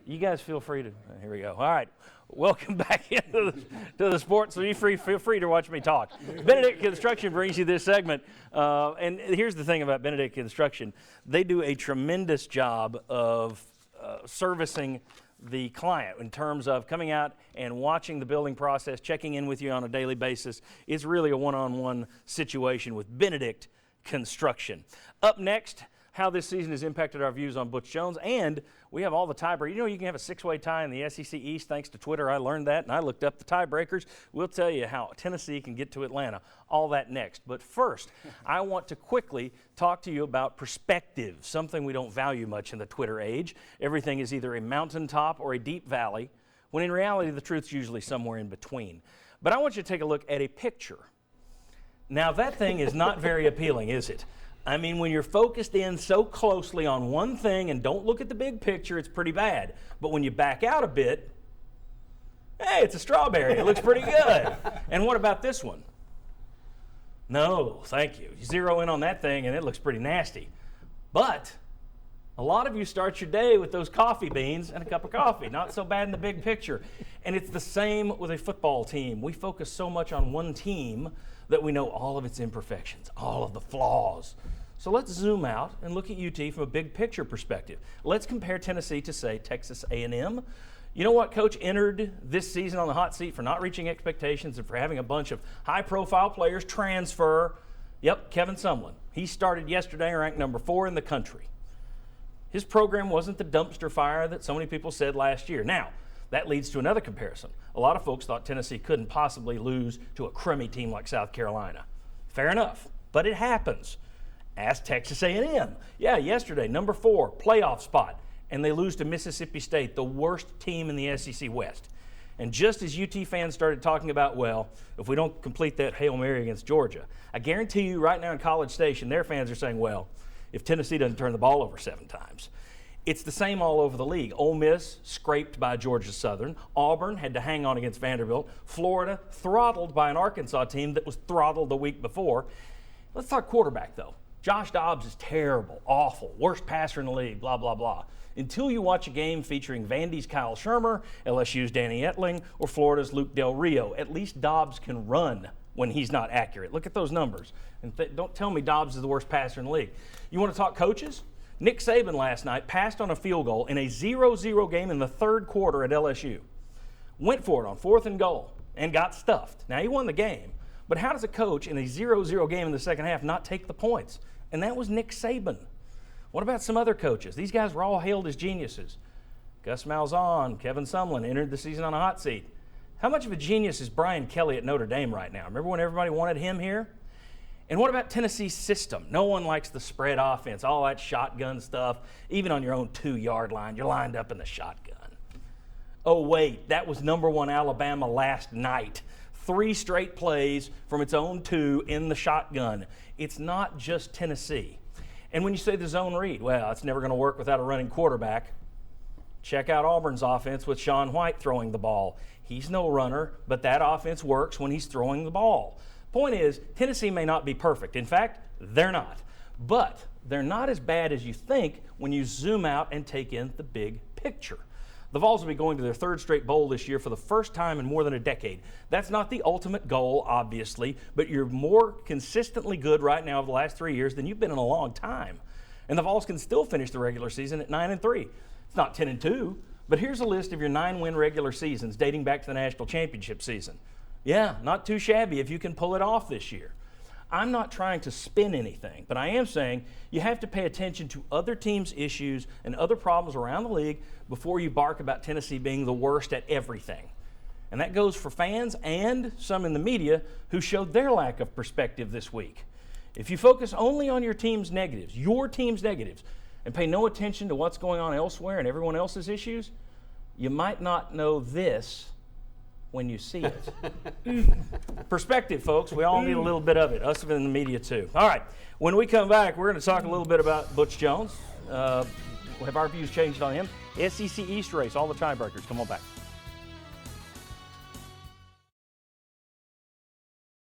You guys feel free to, here we go. All right, welcome back into the sports. So feel free to watch me talk. Benedict Construction brings you this segment. And here's the thing about Benedict Construction. They do a tremendous job of servicing the client in terms of coming out and watching the building process, checking in with you on a daily basis. It's really a one-on-one situation with Benedict Construction. Up next, how this season has impacted our views on Butch Jones, and we have all the tiebreakers. You know, you can have a six-way tie in the SEC East. Thanks to Twitter, I learned that, and I looked up the tiebreakers. We'll tell you how Tennessee can get to Atlanta. All that next. But first, I want to quickly talk to you about perspective, something we don't value much in the Twitter age. Everything is either a mountaintop or a deep valley, when in reality, the truth's usually somewhere in between. But I want you to take a look at a picture. Now, that thing is not very appealing, is it? I mean, when you're focused in so closely on one thing and don't look at the big picture, it's pretty bad. But when you back out a bit, hey, it's a strawberry. It looks pretty good. And what about this one? No, thank you. You zero in on that thing and it looks pretty nasty. But a lot of you start your day with those coffee beans and a cup of coffee. Not so bad in the big picture. And it's the same with a football team. We focus so much on one team that we know all of its imperfections, all of the flaws. So let's zoom out and look at UT from a big picture perspective. Let's compare Tennessee to, say, Texas A&M. You know what coach entered this season on the hot seat for not reaching expectations and for having a bunch of high-profile players transfer? Yep, Kevin Sumlin. He started yesterday ranked number 4 in the country. His program wasn't the dumpster fire that so many people said last year. Now, that leads to another comparison. A lot of folks thought Tennessee couldn't possibly lose to a crummy team like South Carolina. Fair enough, but it happens. Ask Texas A&M. Yeah, yesterday, number 4, playoff spot, and they lose to Mississippi State, the worst team in the SEC West. And just as UT fans started talking about, well, if we don't complete that Hail Mary against Georgia, I guarantee you right now in College Station, their fans are saying, well, if Tennessee doesn't turn the ball over 7 times. It's the same all over the league. Ole Miss scraped by Georgia Southern. Auburn had to hang on against Vanderbilt. Florida throttled by an Arkansas team that was throttled the week before. Let's talk quarterback, though. Josh Dobbs is terrible, awful, worst passer in the league, blah, blah, blah. Until you watch a game featuring Vandy's Kyle Shermer, LSU's Danny Etling, or Florida's Luke Del Rio, at least Dobbs can run when he's not accurate. Look at those numbers. And don't tell me Dobbs is the worst passer in the league. You want to talk coaches? Nick Saban last night passed on a field goal in a 0-0 game in the third quarter at LSU. Went for it on 4th and goal and got stuffed. Now, he won the game, but how does a coach in a 0-0 game in the second half not take the points? And that was Nick Saban. What about some other coaches? These guys were all hailed as geniuses. Gus Malzahn, Kevin Sumlin entered the season on a hot seat. How much of a genius is Brian Kelly at Notre Dame right now? Remember when everybody wanted him here? And what about Tennessee's system? No one likes the spread offense, all that shotgun stuff. Even on your own 2-yard line, you're lined up in the shotgun. Oh, wait, that was number 1 Alabama last night. 3 straight plays from its own 2 in the shotgun. It's not just Tennessee. And when you say the zone read, well, it's never going to work without a running quarterback. Check out Auburn's offense with Sean White throwing the ball. He's no runner, but that offense works when he's throwing the ball. Point is, Tennessee may not be perfect. In fact, they're not. But they're not as bad as you think when you zoom out and take in the big picture. The Vols will be going to their 3rd straight bowl this year for the first time in more than a decade. That's not the ultimate goal, obviously, but you're more consistently good right now over the last 3 years than you've been in a long time. And the Vols can still finish the regular season at 9-3. It's not 10-2, but here's a list of your 9-win regular seasons dating back to the national championship season. Yeah, not too shabby if you can pull it off this year. I'm not trying to spin anything, but I am saying you have to pay attention to other teams' issues and other problems around the league before you bark about Tennessee being the worst at everything. And that goes for fans and some in the media who showed their lack of perspective this week. If you focus only on your team's negatives, and pay no attention to what's going on elsewhere and everyone else's issues, you might not know this when you see it. Perspective, folks. We all need a little bit of it, us in the media too. All right, when we come back, we're going to talk a little bit about Butch Jones. Have our views changed on him? SEC East race, all the tiebreakers. Come on back.